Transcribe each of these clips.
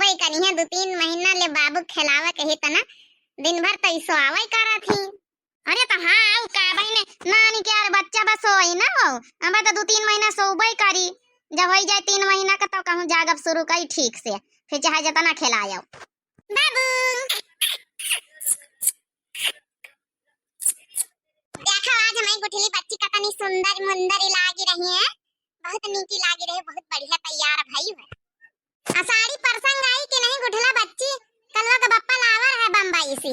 सोबई करी है 2-3 महीना ले बाबू खिलावा कही तना दिन भर तो इसो आवई करा थी। अरे तो हाँ का बहने नानी के यार बच्चा बस होई ना हो हम तो 2-3 महीना सोबई करी जब हो जाए 3 महीना का तो कहूं जागब शुरू करी ठीक से फिर चाहे जतना खिलायो बाबू। देखो आज हमारी गुठली बच्ची कितनी सुंदर मुंदरी लागी रही है, बहुत नीकी लागी रही, बहुत बढ़िया तैयार भाई है। साड़ी प्रसंग आई कि नहीं गुठला बच्ची कलवा का बप्पा लावर है बम्बई से।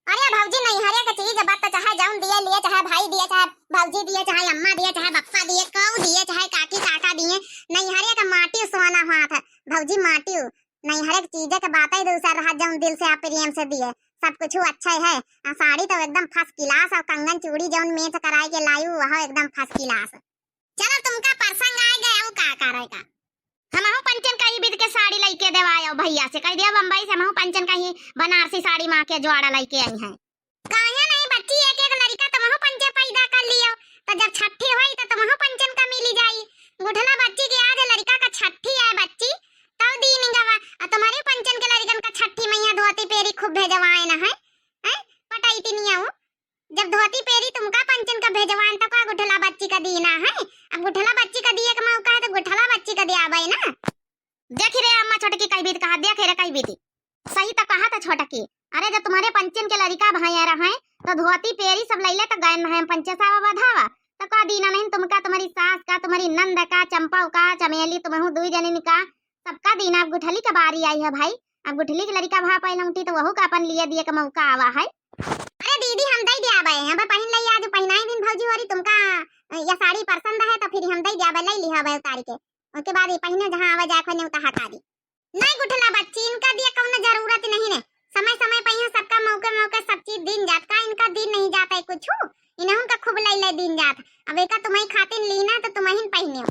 अरे भौजी नहीं हरे का चीज बात तो चाहे जाऊं दिए लिए चाहे भाई दिए चाहे भौजी दिए चाहे अम्मा दिए चाहे बप्पा दिए कऊ दिए चाहे काकी काका दिए नहीं हरे का माटी सोना हुआ था भौजी माटी नहीं हरे चीज के बात ही दूसरा रहा जाऊं दिल से आप प्रेम से दिए सब कुछ अच्छा है। साड़ी तो एकदम फर्स्ट क्लास और कंगन चूड़ी जौन मेच कराए के लायू वह एकदम फर्स्ट क्लास। चलो तुमका प्रसंग आ गया वो का करेगा हमहु पंचन का ही बिद के साड़ी लेके देवायो भैया से कह दिया बम्बई से हमहु पंचन का ही बनारसी साड़ी मां के जोड़ा लेके आई है। काहे नहीं बच्ची एक एक लड़का तुमहु पंचे पैदा कर लियो तो जब छठी होई तो तुमहु पंचन का मिली जाई। गुठला बच्ची के आज लड़का का छठी है बच्ची तब दिन गवा तुम्हारे पंचन के लड़कन का छठी मैया धोती पेरी खूब भेजवाए ना है पटाई नहीं आऊं जब धोती पेरी तुमका पंचन का भेजवान तो का गुठला बच्ची का दीना है। अब गुठला बच्ची का दिए का मौका है तो गुठला बच्ची का दिया भाई ना। देख रे अम्मा छोटकी कई बीत कहा देख रे कई बीती सही तो कहा था छोटकी। अरे जब तुम्हारे पंचन के लड़का भाई रहा है तो धोती पेरी सब ले तो गए है पंचे सावा बधावा तो का दीना नहीं तुमका तुम्हारी सास का तुम्हारी नंद का चंपा का चमेली तुम्हें दुई जनी का सबका दीना। अब गुठली का बारी आई है भाई अब गुठली के लड़का भा पाई लौटी तो वहू का अपन लिए दिए का मौका आवा है। अरे दीदी हम दई दिया भाई हम पहन लई आज पहनाई दिन भौजी होरी तुमका या साड़ी पसंद है तो फिर हम दई दिया भाई लई लिहा भाई उतार के उसके बाद पहने जहां आवा जाए खोने उता हटा दी नहीं गुठला बच्ची इनका दिए कौन जरूरत नहीं है समय समय पे यहाँ सबका मौके मौके सब चीज दिन जात का इनका दिन नहीं जाता है कुछ इन्हें उनका खूब लई लई दिन जात अब एका तुम्हें खातिर लीना तो तुम्हें पहने।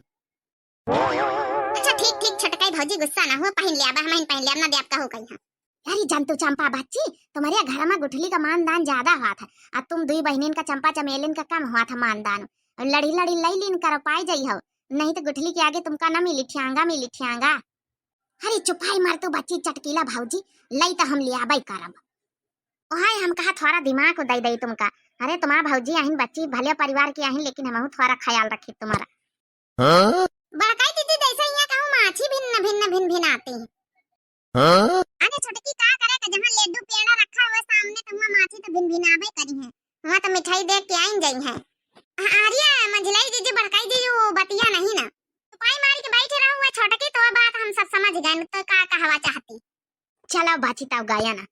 अच्छा ठीक ठीक छटकाई भौजी गुस्सा ना हो पहन लिया हम पहन लिया ना देव का हो कहीं यारी जंतु चंपा बच्ची तुम्हारे घर में गुठली का मानदान ज्यादा हुआ था अब तुम दुई बहनिन का चंपा चमेलिन का कम हुआ था मानदान लड़ी लड़ी लई लीन कर पाई जाई हो नहीं तो गुठली के आगे तुमका न मिली ठियांगा। अरे चुपाई मार तू बच्ची चटकीला भौजी लई तो हम लिया बाई करब ओहाय हम कहा थोड़ा दिमाग को दई दई तुमका। अरे तुम्हारा भौजी आहिन बच्ची भले परिवार की आहिन लेकिन हम थोड़ा ख्याल रखी तुम्हारा बड़काई दीदी जैसे यहाँ कहूँ माछी भिन्न भिन्न भिन्न भिन्न आती है। अरे छोटकी का करे का जहाँ लड्डू पेड़ा रखा हुआ सामने तो वहाँ माछी तो भिन्न भिन्न आवे करी है वहाँ तो मिठाई देख के आई गई है। आर्या मंझलाई दीदी बड़काई दीदी वो बतिया नहीं ना पाई मार के बैठे रहो हुआ छोटकी तो बात हम सब समझ गए तो का कहवा चाहती। चलो बाची ताऊ गाया ना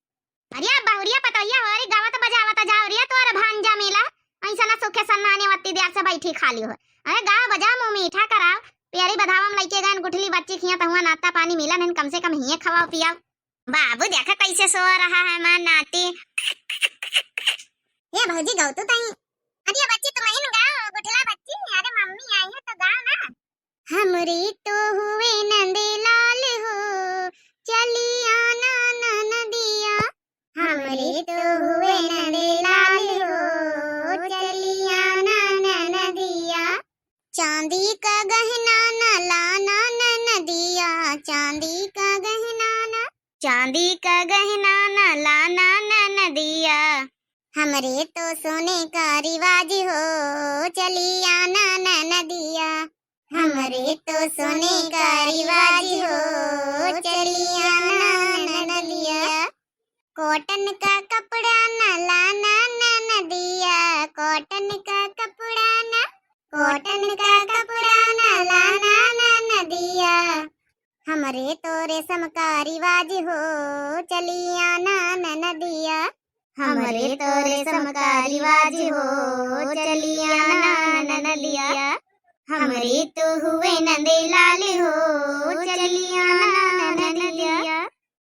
अरे बहुरिया पतैया हो अरे गावत बजावत जाओ रिया तोरा भांजा मेला ऐसा ना सुखे सन्नाने वत्ती देर से बैठी खाली हो अरे गाओ बजा मुंह मीठा कराओ प्यारी बधावम लइके गन गुठली बच्ची खिया तो हुआ नाश्ता पानी मिला नहीं कम से कम हिये खवाओ पियाओ। बाबू देखा कैसे सो रहा है मां नाती ये भौजी गाओ तो तई अरे बच्ची तुम ही गाओ गुठला बच्ची अरे मम्मी आई है तो गाओ ना। हमरे तो हुए नंदे लाल हो चली आना नदिया हमरे तो हुए नंदे लाल हो चली आना नदिया चांदी का गहना न लाना नदिया चांदी का गहना न लाना नदिया हमरे तो सोने का रिवाज हो चली आना नदिया हमरे तो सोने का रिवाज हो चली आना नदिया कॉटन का कपड़ा न लाना नदिया कॉटन का कपड़ा न लाना नदिया हमरे तो रेशम का रिवाज हो चली आना नदिया हमरे तो रेशम का रिवाज हो चली आना नदिया हमरे तो हुए नंदे लाल हो चली आना नदिया।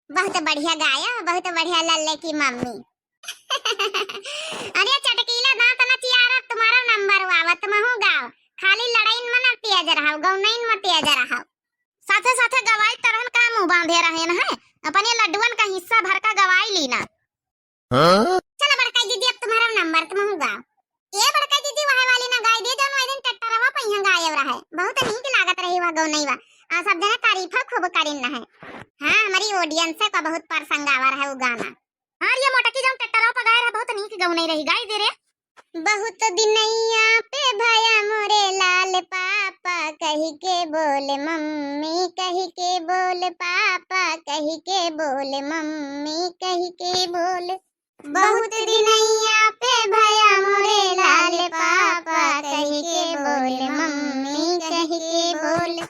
बहुत बढ़िया गाया बहुत बढ़िया लल्ले की मम्मी अरे चटकीला दांत न चियारा तुम्हारा नंबर आवा तुम हो गाओ खाली लड़ाई में न तेज रहो गौनैन में तेज रहो साथे साथे गवाई तरहन का मुंह बांधे रहे न है अपने लड्डुअन का हिस्सा भर का गवाई लीना। चलो बड़काई दीदी अब तुम्हारा नंबर तुम हो गाओ ये बड़काई दीदी वह वाली ना गाय दे जौन दिन टट्टरवा पहिया गायब रहे बहुत नीक लागत रही वह गौनैवा आ सब जना तारीफा खूब करिन है। हाँ हमारी ऑडियंस का बहुत प्रसंग आवा रहा है वो गाना। हाँ ये मोटकी जम टट्टरा पर गाय रहा बहुत नीक गाऊ नहीं रही गाई दे रे। बहुत दिनैया पे भया मोरे लाल पापा कही के बोले मम्मी कही के बोले पापा कही के बोले मम्मी कही के बोले। बहुत दिनैया पे भया मोरे लाल पापा कही के बोले मम्मी कही के बोले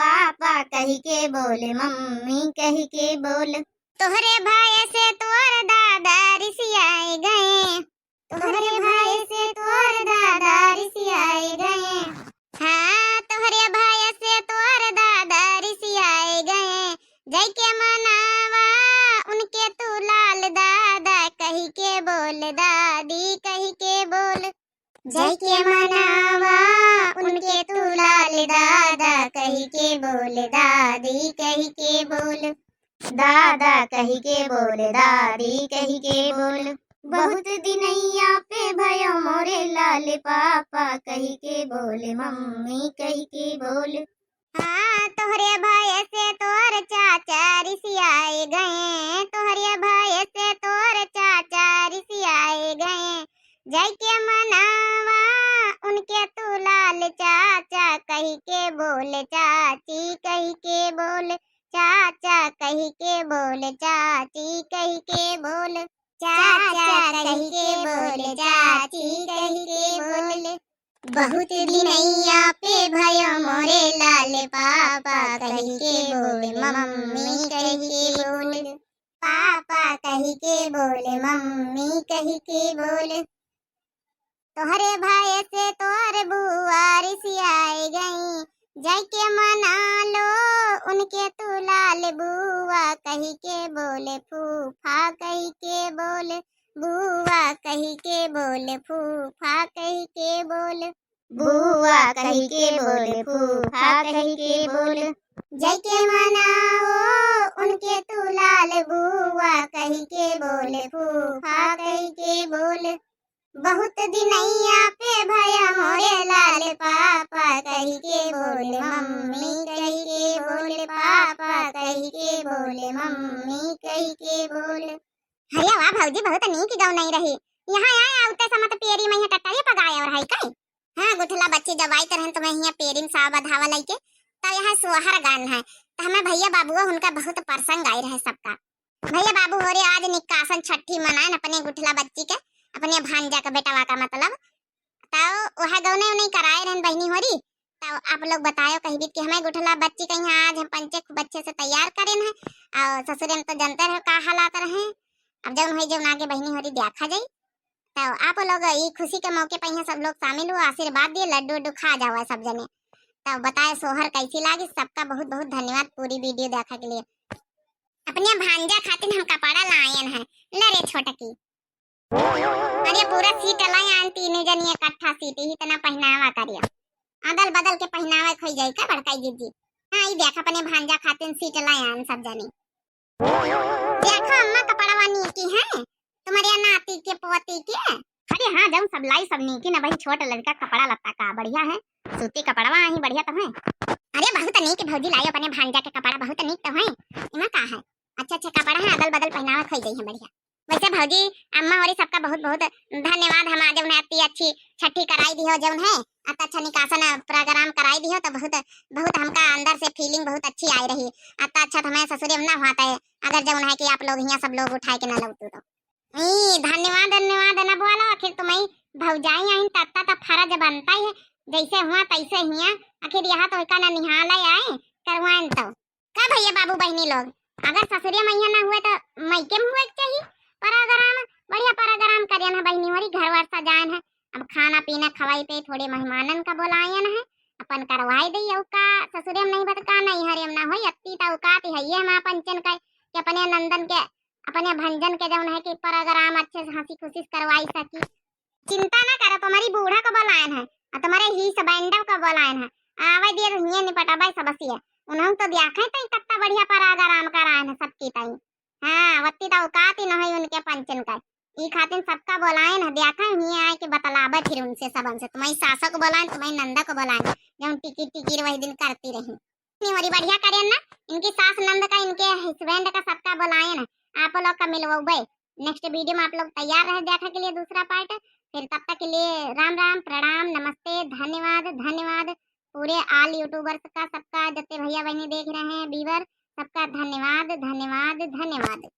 पापा कही के बोले मम्मी कही के बोले। तोहरे भाई से तोर दादा रिसियाए गए तोहरे भाई से तोर दादा रिसियाए गए। हाँ तोहरे भाई से तोर दादा रिसियाए गए जय के मनावा उनके तू लाल दादा कही के बोल दादी कही के बोल। जय के मनावा उनके तू लाल दादा कही के बोल दादी कही के बोल दादा कही के बोल दादी कही के बोल। बहुत दिनैया पे भयो मोरे लाल पापा कही के बोले मम्मी कही के बोल। हाँ तोहरे भाई से तोर चाचा रिसियाए गए तोहरे भाई से तोर चाचा रिसियाए गए जय के मनावा उनके तू लाल चाचा कही के बोल चाची कही के बोल चाचा कही के बोल चाची कही के बोल चाचा कही के बोल चाची कही के बोल। बहुत दिनैया पे भयो मोरे लाल पापा कही के बोले मम्मी कही के बोले पापा कही के बोले मम्मी कही के बोले। तोहरे भाई से तोर बुआ रिसियाए गई जय के मना लो उनके तू लाल बुआ कही के बोले फूफा कही के बोले बुआ कही के बोले फूफा कही के बोले बुआ कही के बोले फूफा कही के बोले। जय के मनाओ उनके तू लाल बुआ कही के बोले फूफा कही के बोले। बहुत दिनैया पे भया मोरे लाल पापा कही के बोले मम्मी कही के बोले पापा कही के बोले मम्मी कही के बोले। अरे वाह भौजी बहुत नीक गाँव नहीं रही यहाँ आए आउते समय तो पेरी में टट्टारी पगाए और है कई। हाँ गुठला बच्चे जब आई तरह तो मैं यहाँ पेरी में सावा धावा लेके तो यहाँ सुहार गान है तो हमें भैया बाबू उनका बहुत प्रसंग आई रहे सबका। भैया बाबू हो रहे आज निकासन छठी मनाए अपने गुठला बच्ची के अपने भांजा का बेटवा का मतलब तो वह गौने उन्हें कराए रहन बहनी हो रही तो आप लोग बताओ कहीं भी कि हमें गुठला बच्ची का यहाँ आज हम पंचे खूब अच्छे से तैयार करें हैं और ससुरे में तो जनते रहे का हालात रहे अब जब हुई जब आगे बहनी हो रही देखा जाए तो आप लोग ये खुशी के मौके पर यहाँ सब लोग शामिल हुआ आशीर्वाद दिए लड्डू उड्डू खा जाओ सब जने। तो बताए सोहर कैसी लगी सबका बहुत बहुत धन्यवाद पूरी वीडियो देखने के लिए। अपने भांजा खातिर हम कपड़ा लायन है लरे छोटकी अरे पूरा सीट लाए तीन जनी इकट्ठा सीट ही तना पहनावा करिया अदल बदल के पहनावा खोई जाई का बड़काई जीजी। हाँ ये देख अपने भांजा खातिर सीट लाए सब जनी देखो अम्मा कपड़ा वानी की है तुम्हारे नाती के पोती के। अरे हाँ जब सब लाई सब नीकी ना भाई छोटा लड़का कपड़ा लत्ता का बढ़िया है सूती कपड़ा ही बढ़िया तो है। अरे बहुत नीक भौजी लाई अपने भांजा के कपड़ा बहुत नीक तो है इमा का है अच्छा अच्छा कपड़ा है अदल बदल पहनावा खोई गई है बढ़िया। वैसे भौजी अम्मा और सबका बहुत बहुत धन्यवाद हम आज उन्हें अति अच्छी छठी कराई दी हो जौन है अच्छा निकासन प्रोग्राम कराई दी हो तो बहुत बहुत हमका अंदर से फीलिंग बहुत अच्छी आई रही अच्छा हमें ससुरे में ना हुआ अगर जौन है कि आप लोग यहाँ सब लोग उठाए के ना लौटू तो धन्यवाद धन्यवाद ना बोला आखिर तुम्हें भौजाई आई तत्ता तो फर्ज बनता ही है जैसे हुआ तैसे हिया आखिर यहाँ तो का ना निहाल आए करवाएं तो का भैया बाबू बहनी लोग अगर ससुरिया मैया ना हुए तो मैके में हुए चाहिए प्रोग्राम बढ़िया प्रोग्राम करियन है बहनी हमारी घर वार सजायन है अब खाना पीना खवाई पे थोड़े मेहमानन का बोलायन है अपन करवाई दी का ससुरिया में नहीं बता नहीं हरियम ना हो अत्ती तो का है ये मां पंचन का के अपने नंदन के अपने भंजन के जौन है कि प्रोग्राम अच्छे से हंसी खुशी करवाई सकी। चिंता ना करो तुम्हारी बूढ़ा को बोलायन है और तुम्हारे ही सबैंडव को बोलायन है आवे दिए तो हिये निपटाबाई सबसिया उन्हों तो देखे तई कितना बढ़िया प्रोग्राम करायन है सबकी तई। हां वत्ती तो औकात ही न है उनके पंचन का ई खातिर सबका बोलायन है देखा हिये आए के बतलाबे फिर उनसे सबन से तुम्हारी सासो को बोलायन तुम्हारी नंदा को बोलायन जब टिकी टिकी वही दिन करती रही नहीं हो रही, बढ़िया करे ना। इनकी सास नंद का, इनके हस्बैंड का, सबका बुलाए ना। आप लोग का मिलवाओ। नेक्स्ट वीडियो में आप लोग तैयार रहे देखने के लिए दूसरा पार्ट। फिर तब तक के लिए राम राम, प्रणाम, नमस्ते, धन्यवाद धन्यवाद। पूरे ऑल यूट्यूबर्स का, सबका जितने भैया बहनी देख रहे हैं व्यूअर, सबका धन्यवाद धन्यवाद धन्यवाद।